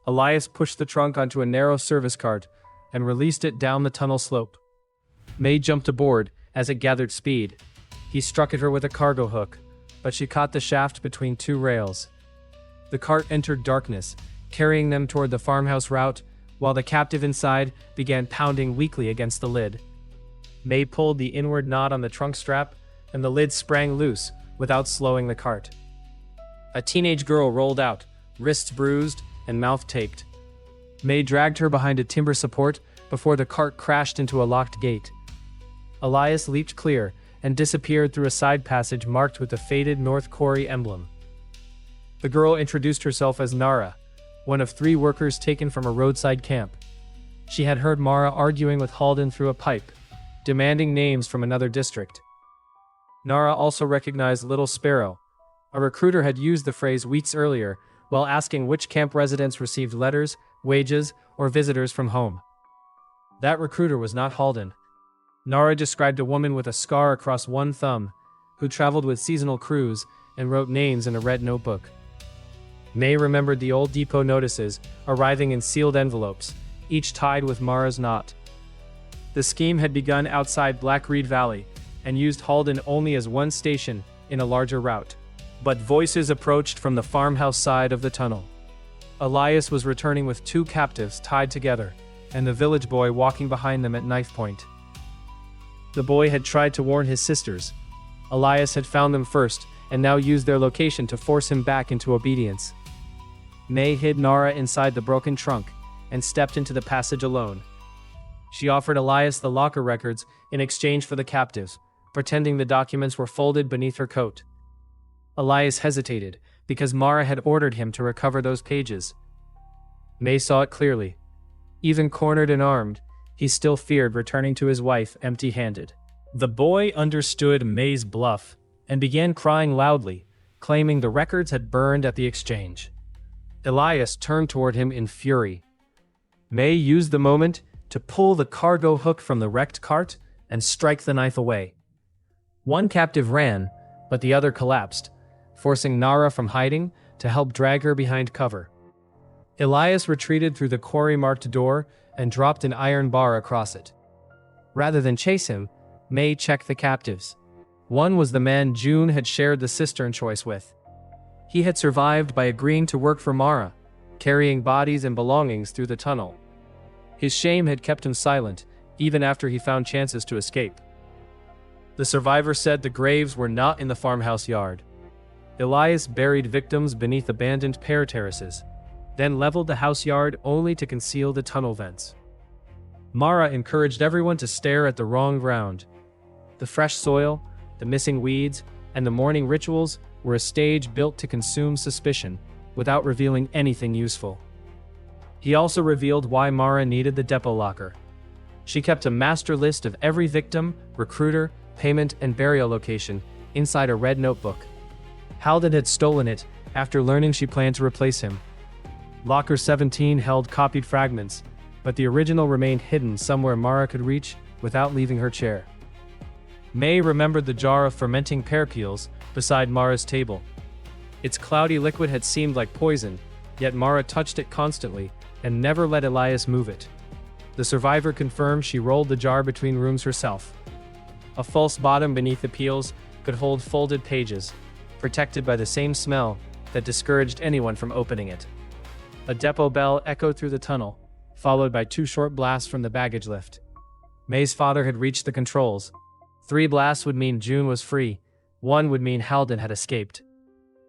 A: Elias pushed the trunk onto a narrow service cart and released it down the tunnel slope. May jumped aboard as it gathered speed. He struck at her with a cargo hook, but she caught the shaft between 2 rails. The cart entered darkness, carrying them toward the farmhouse route, while the captive inside began pounding weakly against the lid. May pulled the inward knot on the trunk strap, and the lid sprang loose without slowing the cart. A teenage girl rolled out, wrists bruised and mouth taped. May dragged her behind a timber support before the cart crashed into a locked gate. Elias leaped clear and disappeared through a side passage marked with the faded North Quarry emblem. The girl introduced herself as Nara, one of 3 workers taken from a roadside camp. She had heard Mara arguing with Halden through a pipe, demanding names from another district. Nara also recognized Little Sparrow. A recruiter had used the phrase weeks earlier while asking which camp residents received letters, wages, or visitors from home. That recruiter was not Halden. Nara described a woman with a scar across one thumb, who traveled with seasonal crews and wrote names in a red notebook. May remembered the old depot notices arriving in sealed envelopes, each tied with Mara's knot. The scheme had begun outside Black Reed Valley and used Halden only as one station in a larger route. But voices approached from the farmhouse side of the tunnel. Elias was returning with 2 captives tied together, and the village boy walking behind them at knife point. The boy had tried to warn his sisters. Elias had found them first, and now used their location to force him back into obedience. May hid Nara inside the broken trunk, and stepped into the passage alone. She offered Elias the locker records in exchange for the captives, pretending the documents were folded beneath her coat. Elias hesitated, because Mara had ordered him to recover those pages. May saw it clearly. Even cornered and armed, he still feared returning to his wife empty-handed. The boy understood May's bluff, and began crying loudly, claiming the records had burned at the exchange. Elias turned toward him in fury. May used the moment to pull the cargo hook from the wrecked cart and strike the knife away. One captive ran, but the other collapsed, forcing Nara from hiding to help drag her behind cover. Elias retreated through the quarry-marked door and dropped an iron bar across it. Rather than chase him, May checked the captives. One was the man June had shared the cistern choice with. He had survived by agreeing to work for Mara, carrying bodies and belongings through the tunnel. His shame had kept him silent, even after he found chances to escape. The survivor said the graves were not in the farmhouse yard. Elias buried victims beneath abandoned pear terraces, then leveled the house yard only to conceal the tunnel vents. Mara encouraged everyone to stare at the wrong ground. The fresh soil, the missing weeds, and the mourning rituals were a stage built to consume suspicion, without revealing anything useful. He also revealed why Mara needed the depot locker. She kept a master list of every victim, recruiter, payment, and burial location inside a red notebook. Halden had stolen it after learning she planned to replace him. Locker 17 held copied fragments, but the original remained hidden somewhere Mara could reach without leaving her chair. May remembered the jar of fermenting pear peels beside Mara's table. Its cloudy liquid had seemed like poison, yet Mara touched it constantly and never let Elias move it. The survivor confirmed she rolled the jar between rooms herself. A false bottom beneath the peels could hold folded pages, protected by the same smell that discouraged anyone from opening it. A depot bell echoed through the tunnel, followed by 2 short blasts from the baggage lift. May's father had reached the controls. 3 blasts would mean June was free. 1 would mean Halden had escaped.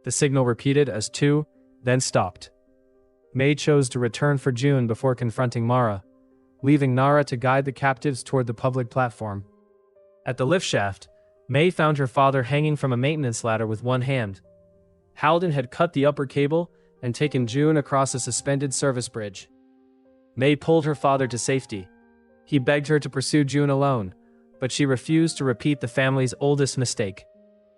A: The signal repeated as 2, then stopped. May chose to return for June before confronting Mara, leaving Nara to guide the captives toward the public platform. At the lift shaft, May found her father hanging from a maintenance ladder with one hand. Halden had cut the upper cable and taken June across a suspended service bridge. May pulled her father to safety. He begged her to pursue June alone, but she refused to repeat the family's oldest mistake,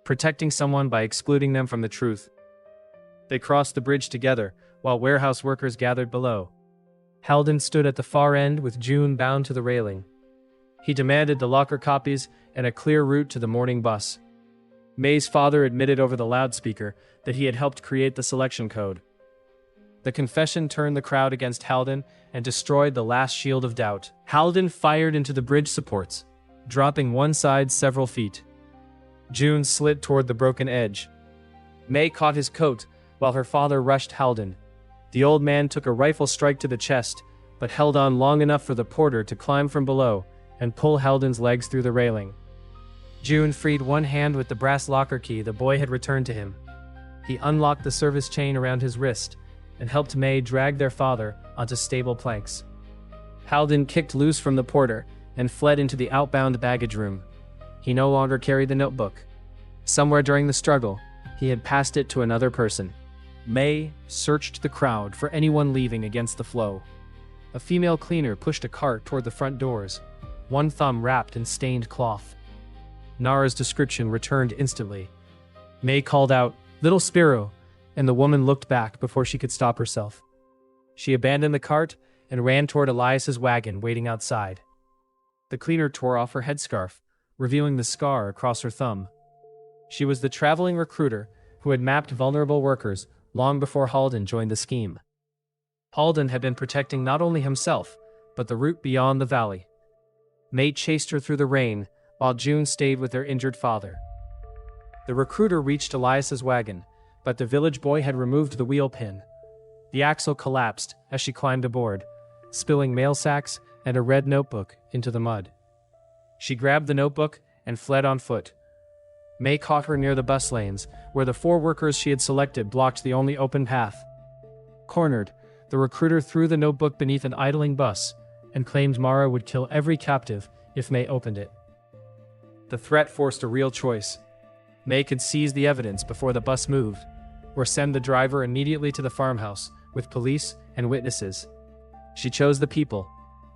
A: protecting someone by excluding them from the truth. They crossed the bridge together, while warehouse workers gathered below. Halden stood at the far end with June bound to the railing. He demanded the locker copies and a clear route to the morning bus. May's father admitted over the loudspeaker that he had helped create the selection code. The confession turned the crowd against Halden and destroyed the last shield of doubt. Halden fired into the bridge supports, dropping one side several feet. June slid toward the broken edge. May caught his coat while her father rushed Halden. The old man took a rifle strike to the chest, but held on long enough for the porter to climb from below and pull Halden's legs through the railing. June freed one hand with the brass locker key the boy had returned to him. He unlocked the service chain around his wrist and helped May drag their father onto stable planks. Halden kicked loose from the porter and fled into the outbound baggage room. He no longer carried the notebook. Somewhere during the struggle, he had passed it to another person. May searched the crowd for anyone leaving against the flow. A female cleaner pushed a cart toward the front doors, one thumb wrapped in stained cloth. Nara's description returned instantly. May called out, "Little Sparrow," and the woman looked back before she could stop herself. She abandoned the cart and ran toward Elias's wagon waiting outside. The cleaner tore off her headscarf, revealing the scar across her thumb. She was the traveling recruiter who had mapped vulnerable workers long before Halden joined the scheme. Halden had been protecting not only himself, but the route beyond the valley. May chased her through the rain, while June stayed with their injured father. The recruiter reached Elias's wagon, but the village boy had removed the wheel pin. The axle collapsed as she climbed aboard, spilling mail sacks and a red notebook into the mud. She grabbed the notebook and fled on foot. May caught her near the bus lanes, where the 4 workers she had selected blocked the only open path. Cornered, the recruiter threw the notebook beneath an idling bus and claimed Mara would kill every captive if May opened it. The threat forced a real choice. May could seize the evidence before the bus moved, or send the driver immediately to the farmhouse with police and witnesses. She chose the people,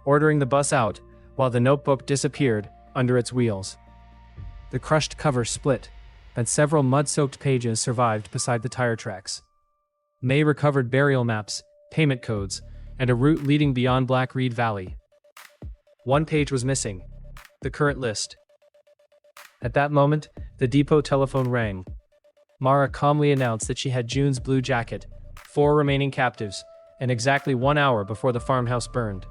A: ordering the bus out while the notebook disappeared under its wheels. The crushed cover split, and several mud-soaked pages survived beside the tire tracks. May recovered burial maps, payment codes, and a route leading beyond Black Reed Valley. One page was missing: the current list. At that moment, the depot telephone rang. Mara calmly announced that she had June's blue jacket, 4 remaining captives, and exactly 1 hour before the farmhouse burned.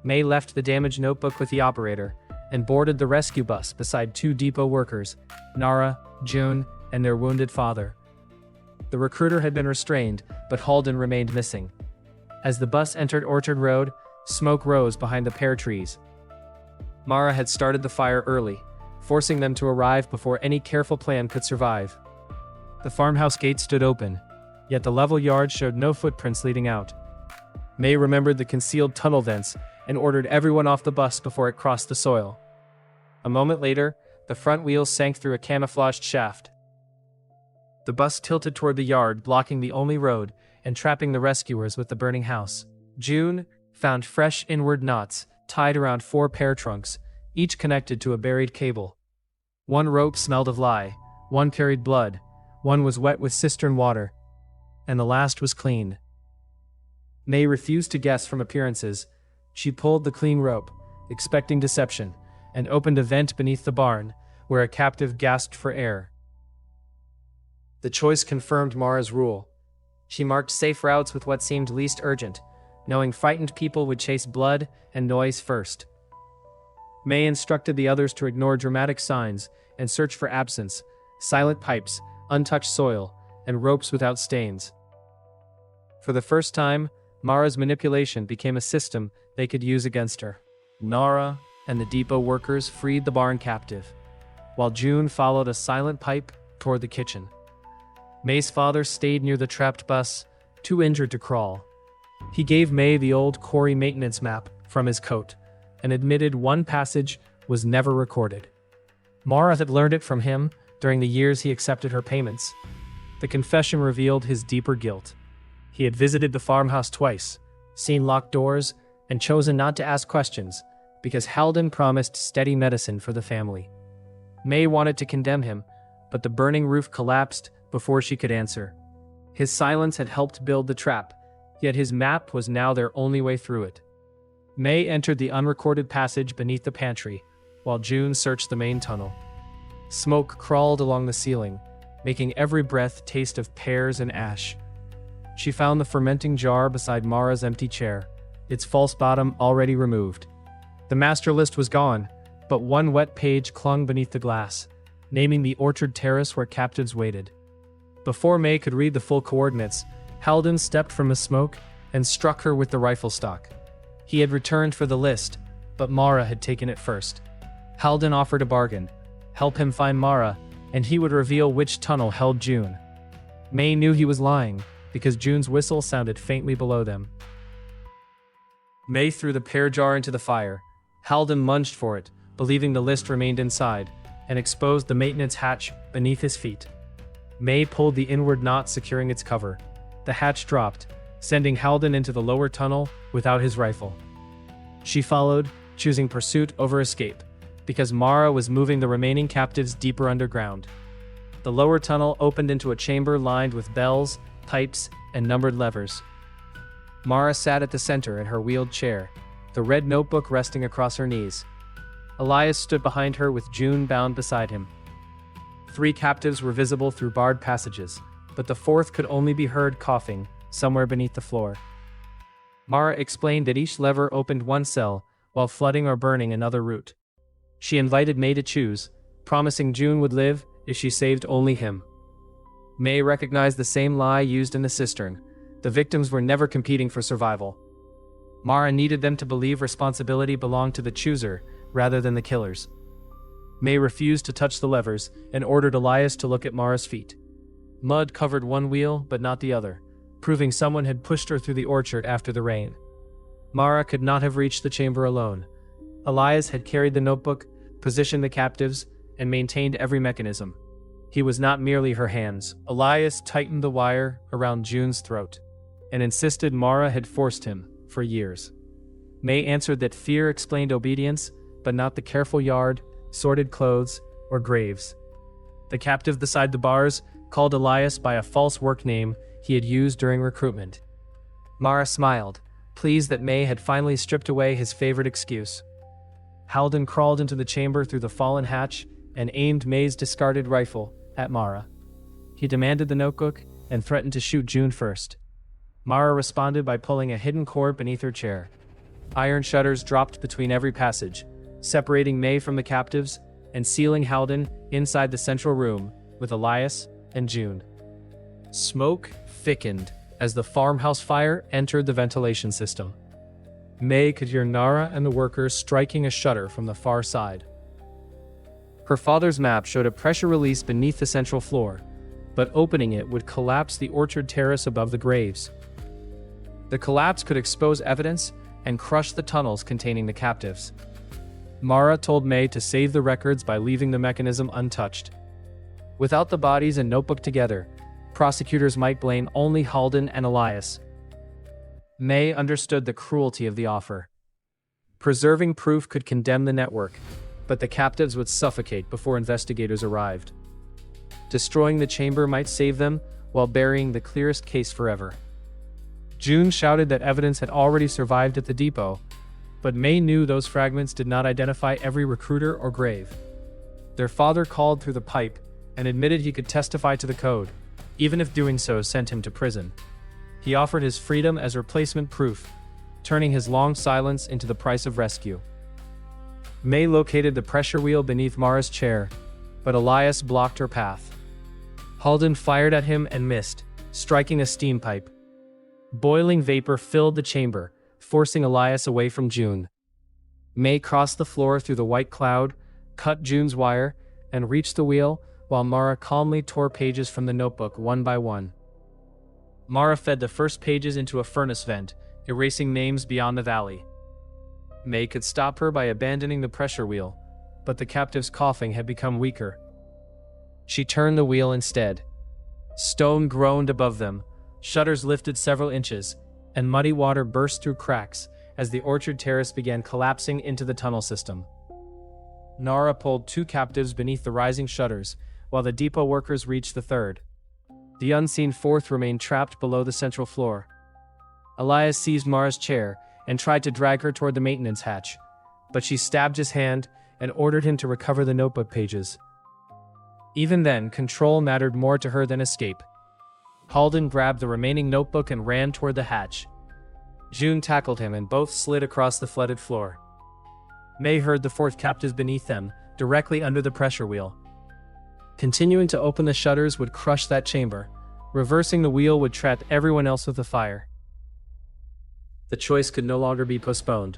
A: May left the damaged notebook with the operator and boarded the rescue bus beside 2 depot workers, Nara, June, and their wounded father. The recruiter had been restrained, but Halden remained missing. As the bus entered Orchard Road, smoke rose behind the pear trees. Mara had started the fire early, forcing them to arrive before any careful plan could survive. The farmhouse gate stood open, yet the level yard showed no footprints leading out. May remembered the concealed tunnel vents and ordered everyone off the bus before it crossed the soil. A moment later, the front wheels sank through a camouflaged shaft. The bus tilted toward the yard, blocking the only road and trapping the rescuers with the burning house. June found fresh inward knots tied around 4 pear trunks, each connected to a buried cable. One rope smelled of lye, one carried blood, one was wet with cistern water, and the last was clean. May refused to guess from appearances. She pulled the clean rope, expecting deception, and opened a vent beneath the barn, where a captive gasped for air. The choice confirmed Mara's rule. She marked safe routes with what seemed least urgent, knowing frightened people would chase blood and noise first. May instructed the others to ignore dramatic signs and search for absence, silent pipes, untouched soil, and ropes without stains. For the first time, Mara's manipulation became a system they could use against her. Nara and the depot workers freed the barn captive, while June followed a silent pipe toward the kitchen. May's father stayed near the trapped bus, too injured to crawl. He gave May the old quarry maintenance map from his coat and admitted one passage was never recorded. Mara had learned it from him during the years he accepted her payments. The confession revealed his deeper guilt. He had visited the farmhouse twice, seen locked doors, and chosen not to ask questions because Halden promised steady medicine for the family. May wanted to condemn him, but the burning roof collapsed before she could answer. His silence had helped build the trap, yet his map was now their only way through it. May entered the unrecorded passage beneath the pantry, while June searched the main tunnel. Smoke crawled along the ceiling, making every breath taste of pears and ash. She found the fermenting jar beside Mara's empty chair, its false bottom already removed. The master list was gone, but one wet page clung beneath the glass, naming the orchard terrace where captives waited. Before May could read the full coordinates, Halden stepped from the smoke and struck her with the rifle stock. He had returned for the list, but Mara had taken it first. Halden offered a bargain: help him find Mara, and he would reveal which tunnel held June. May knew he was lying, because June's whistle sounded faintly below them. May threw the pear jar into the fire. Halden lunged for it, believing the list remained inside, and exposed the maintenance hatch beneath his feet. May pulled the inward knot securing its cover. The hatch dropped, sending Halden into the lower tunnel without his rifle. She followed, choosing pursuit over escape, because Mara was moving the remaining captives deeper underground. The lower tunnel opened into a chamber lined with bells, pipes, and numbered levers. Mara sat at the center in her wheeled chair, the red notebook resting across her knees. Elias stood behind her with June bound beside him. 3 captives were visible through barred passages, but the 4th could only be heard coughing somewhere beneath the floor. Mara explained that each lever opened one cell, while flooding or burning another route. She invited May to choose, promising June would live if she saved only him. May recognized the same lie used in the cistern: the victims were never competing for survival. Mara needed them to believe responsibility belonged to the chooser rather than the killers. May refused to touch the levers and ordered Elias to look at Mara's feet. Mud covered one wheel but not the other, proving someone had pushed her through the orchard after the rain. Mara could not have reached the chamber alone. Elias had carried the notebook, positioned the captives, and maintained every mechanism. He was not merely her hands. Elias tightened the wire around June's throat and insisted Mara had forced him for years. May answered that fear explained obedience, but not the careful yard, sorted clothes, or graves. The captive beside the bars called Elias by a false work name he had used during recruitment. Mara smiled, pleased that May had finally stripped away his favorite excuse. Halden crawled into the chamber through the fallen hatch and aimed May's discarded rifle at Mara. He demanded the notebook and threatened to shoot June first. Mara responded by pulling a hidden cord beneath her chair. Iron shutters dropped between every passage, separating May from the captives and sealing Halden inside the central room with Elias and June. Smoke thickened as the farmhouse fire entered the ventilation system. May could hear Nara and the workers striking a shutter from the far side. Her father's map showed a pressure release beneath the central floor, but opening it would collapse the orchard terrace above the graves. The collapse could expose evidence and crush the tunnels containing the captives. Mara told May to save the records by leaving the mechanism untouched. Without the bodies and notebook together, prosecutors might blame only Halden and Elias. May understood the cruelty of the offer. Preserving proof could condemn the network, but the captives would suffocate before investigators arrived. Destroying the chamber might save them while burying the clearest case forever. June shouted that evidence had already survived at the depot, but May knew those fragments did not identify every recruiter or grave. Their father called through the pipe and admitted he could testify to the code, even if doing so sent him to prison. He offered his freedom as replacement proof, turning his long silence into the price of rescue. May located the pressure wheel beneath Mara's chair, but Elias blocked her path. Halden fired at him and missed, striking a steam pipe. Boiling vapor filled the chamber, forcing Elias away from June. May crossed the floor through the white cloud, cut June's wire, and reached the wheel, while Mara calmly tore pages from the notebook one by one. Mara fed the first pages into a furnace vent, erasing names beyond the valley. May could stop her by abandoning the pressure wheel, but the captive's coughing had become weaker. She turned the wheel instead. Stone groaned above them, shutters lifted several inches, and muddy water burst through cracks as the orchard terrace began collapsing into the tunnel system. Nara pulled two captives beneath the rising shutters, while the depot workers reached the third. The unseen fourth remained trapped below the central floor. Elias seized Mara's chair and tried to drag her toward the maintenance hatch, but she stabbed his hand and ordered him to recover the notebook pages. Even then, control mattered more to her than escape. Halden grabbed the remaining notebook and ran toward the hatch. June tackled him and both slid across the flooded floor. May heard the fourth captive beneath them, directly under the pressure wheel. Continuing to open the shutters would crush that chamber. Reversing the wheel would trap everyone else with the fire. The choice could no longer be postponed.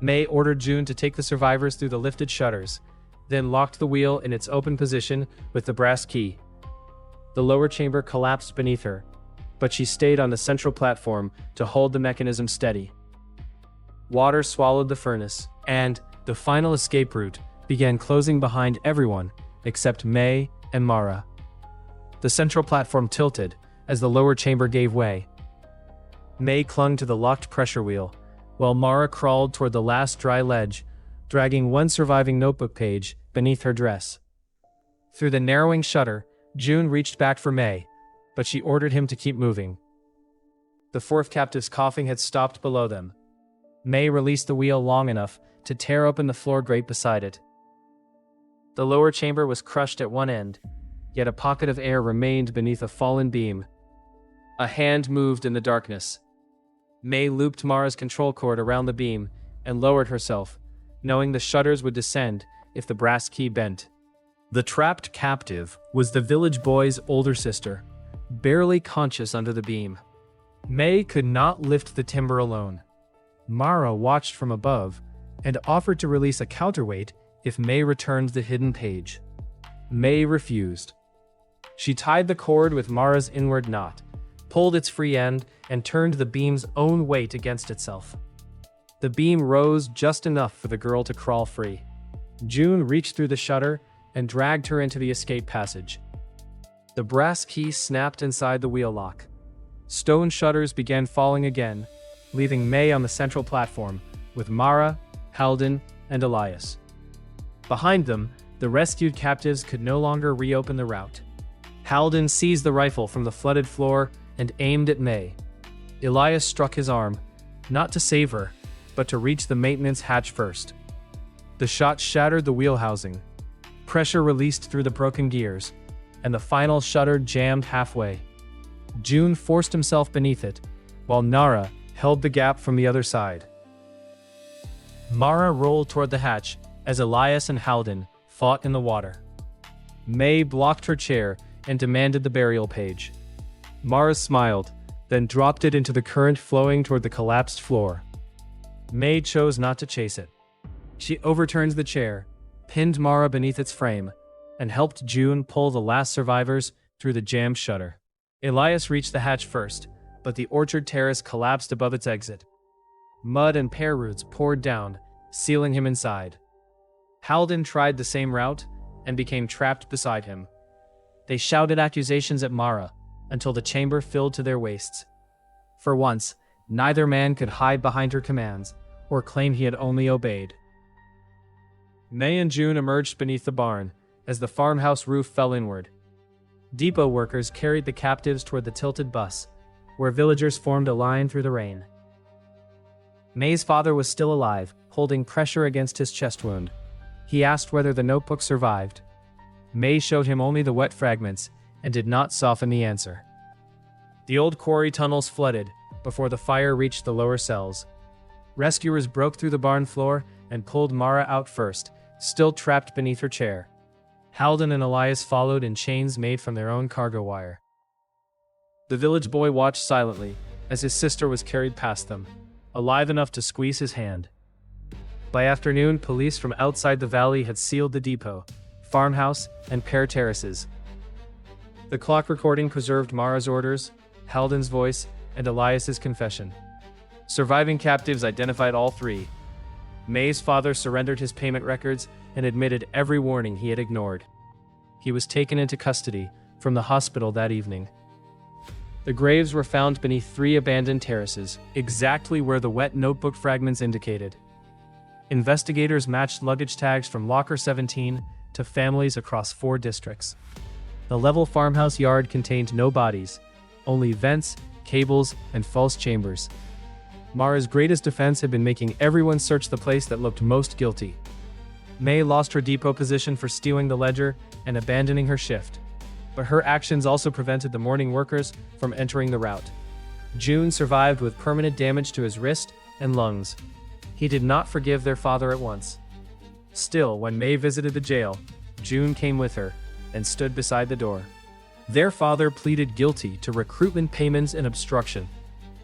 A: May ordered June to take the survivors through the lifted shutters, then locked the wheel in its open position with the brass key. The lower chamber collapsed beneath her, but she stayed on the central platform to hold the mechanism steady. Water swallowed the furnace, and the final escape route began closing behind everyone except May and Mara. The central platform tilted as the lower chamber gave way. May clung to the locked pressure wheel, while Mara crawled toward the last dry ledge, dragging one surviving notebook page beneath her dress. Through the narrowing shutter, June reached back for May, but she ordered him to keep moving. The fourth captive's coughing had stopped below them. May released the wheel long enough to tear open the floor grate beside it. The lower chamber was crushed at one end, yet a pocket of air remained beneath a fallen beam. A hand moved in the darkness. May looped Mara's control cord around the beam and lowered herself, knowing the shutters would descend if the brass key bent. The trapped captive was the village boy's older sister, barely conscious under the beam. May could not lift the timber alone. Mara watched from above and offered to release a counterweight if May returned the hidden page. May refused. She tied the cord with Mara's inward knot, pulled its free end, and turned the beam's own weight against itself. The beam rose just enough for the girl to crawl free. June reached through the shutter and dragged her into the escape passage. The brass key snapped inside the wheel lock. Stone shutters began falling again, leaving May on the central platform, with Mara, Halden, and Elias. Behind them, the rescued captives could no longer reopen the route. Halden seized the rifle from the flooded floor and aimed at May. Elias struck his arm, not to save her, but to reach the maintenance hatch first. The shot shattered the wheel housing. Pressure released through the broken gears, and the final shutter jammed halfway. June forced himself beneath it, while Nara held the gap from the other side. Mara rolled toward the hatch as Elias and Halden fought in the water. May blocked her chair and demanded the burial page. Mara smiled, then dropped it into the current flowing toward the collapsed floor. May chose not to chase it. She overturned the chair, pinned Mara beneath its frame, and helped June pull the last survivors through the jammed shutter. Elias reached the hatch first, but the orchard terrace collapsed above its exit. Mud and pear roots poured down, sealing him inside. Halden tried the same route and became trapped beside him. They shouted accusations at Mara until the chamber filled to their waists. For once, neither man could hide behind her commands or claim he had only obeyed. May and June emerged beneath the barn as the farmhouse roof fell inward. Depot workers carried the captives toward the tilted bus, where villagers formed a line through the rain. May's father was still alive, holding pressure against his chest wound. He asked whether the notebook survived. May showed him only the wet fragments and did not soften the answer. The old quarry tunnels flooded before the fire reached the lower cells. Rescuers broke through the barn floor and pulled Mara out first, still trapped beneath her chair. Halden and Elias followed in chains made from their own cargo wire. The village boy watched silently as his sister was carried past them, alive enough to squeeze his hand. By afternoon, police from outside the valley had sealed the depot, farmhouse, and pear terraces. The clock recording preserved Mara's orders, Halden's voice, and Elias's confession. Surviving captives identified all three. May's father surrendered his payment records and admitted every warning he had ignored. He was taken into custody from the hospital that evening. The graves were found beneath 3 abandoned terraces, exactly where the wet notebook fragments indicated. Investigators matched luggage tags from Locker 17 to families across 4 districts. The level farmhouse yard contained no bodies, only vents, cables, and false chambers. Mara's greatest defense had been making everyone search the place that looked most guilty. May lost her depot position for stealing the ledger and abandoning her shift, but her actions also prevented the morning workers from entering the route. June survived with permanent damage to his wrist and lungs. He did not forgive their father at once. Still, when May visited the jail, June came with her and stood beside the door. Their father pleaded guilty to recruitment payments and obstruction.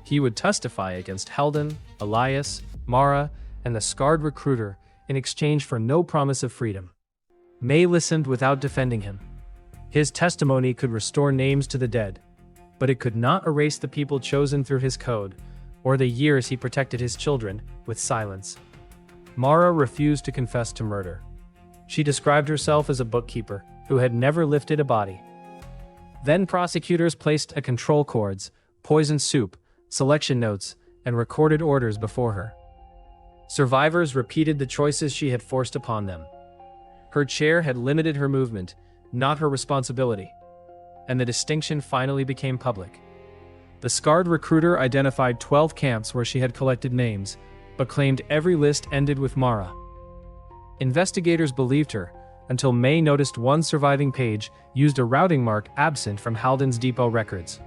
A: He would testify against Halden, Elias, Mara, and the scarred recruiter in exchange for no promise of freedom. May listened without defending him. His testimony could restore names to the dead, but it could not erase the people chosen through his code, or the years he protected his children with silence. Mara refused to confess to murder. She described herself as a bookkeeper who had never lifted a body. Then prosecutors placed a control cords, poisoned soup, selection notes, and recorded orders before her. Survivors repeated the choices she had forced upon them. Her chair had limited her movement, not her responsibility, and the distinction finally became public. The scarred recruiter identified 12 camps where she had collected names, but claimed every list ended with Mara. Investigators believed her, until May noticed one surviving page used a routing mark absent from Halden's depot records.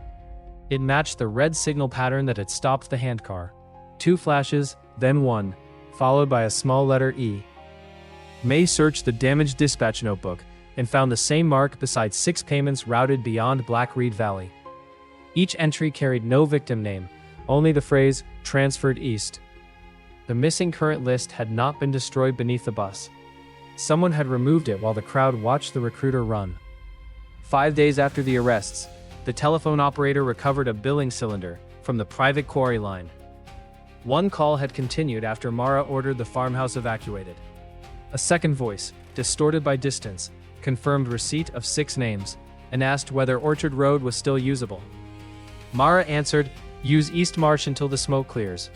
A: It matched the red signal pattern that had stopped the handcar. 2 flashes, then 1, followed by a small letter E. May searched the damaged dispatch notebook and found the same mark beside 6 payments routed beyond Black Reed Valley. Each entry carried no victim name, only the phrase, "transferred east." The missing current list had not been destroyed beneath the bus. Someone had removed it while the crowd watched the recruiter run. 5 days after the arrests, the telephone operator recovered a billing cylinder from the private quarry line. One call had continued after Mara ordered the farmhouse evacuated. A second voice, distorted by distance, confirmed receipt of 6 names and asked whether Orchard Road was still usable. Mara answered, "Use East Marsh until the smoke clears."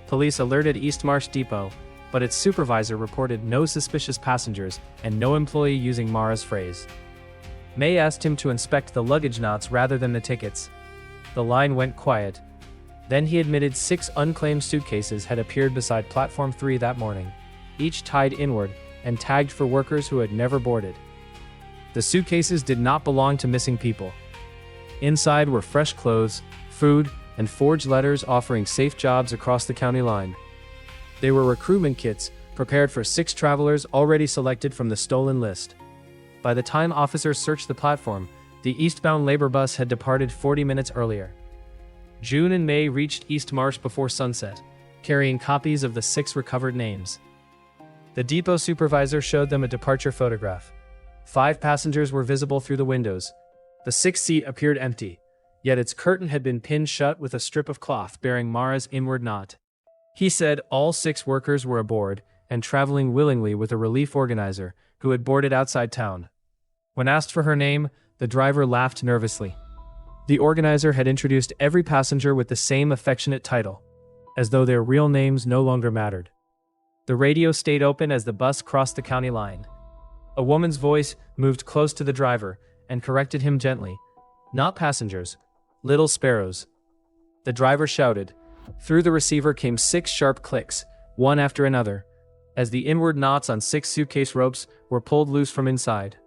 A: Police alerted East Marsh Depot, but its supervisor reported no suspicious passengers and no employee using Mara's phrase. May asked him to inspect the luggage knots rather than the tickets. The line went quiet. Then he admitted 6 unclaimed suitcases had appeared beside Platform 3 that morning, each tied inward and tagged for workers who had never boarded. The suitcases did not belong to missing people. Inside were fresh clothes, food, and forged letters offering safe jobs across the county line. They were recruitment kits prepared for 6 travelers already selected from the stolen list. By the time officers searched the platform, the eastbound labor bus had departed 40 minutes earlier. June and May reached East Marsh before sunset, carrying copies of the 6 recovered names. The depot supervisor showed them a departure photograph. 5 passengers were visible through the windows. The 6th seat appeared empty, yet its curtain had been pinned shut with a strip of cloth bearing Mara's inward knot. He said all 6 workers were aboard and traveling willingly with a relief organizer who had boarded outside town. When asked for her name, the driver laughed nervously. The organizer had introduced every passenger with the same affectionate title, as though their real names no longer mattered. The radio stayed open as the bus crossed the county line. A woman's voice moved close to the driver and corrected him gently. "Not passengers, little sparrows." The driver shouted. Through the receiver came 6 sharp clicks, one after another, as the inward knots on 6 suitcase ropes were pulled loose from inside.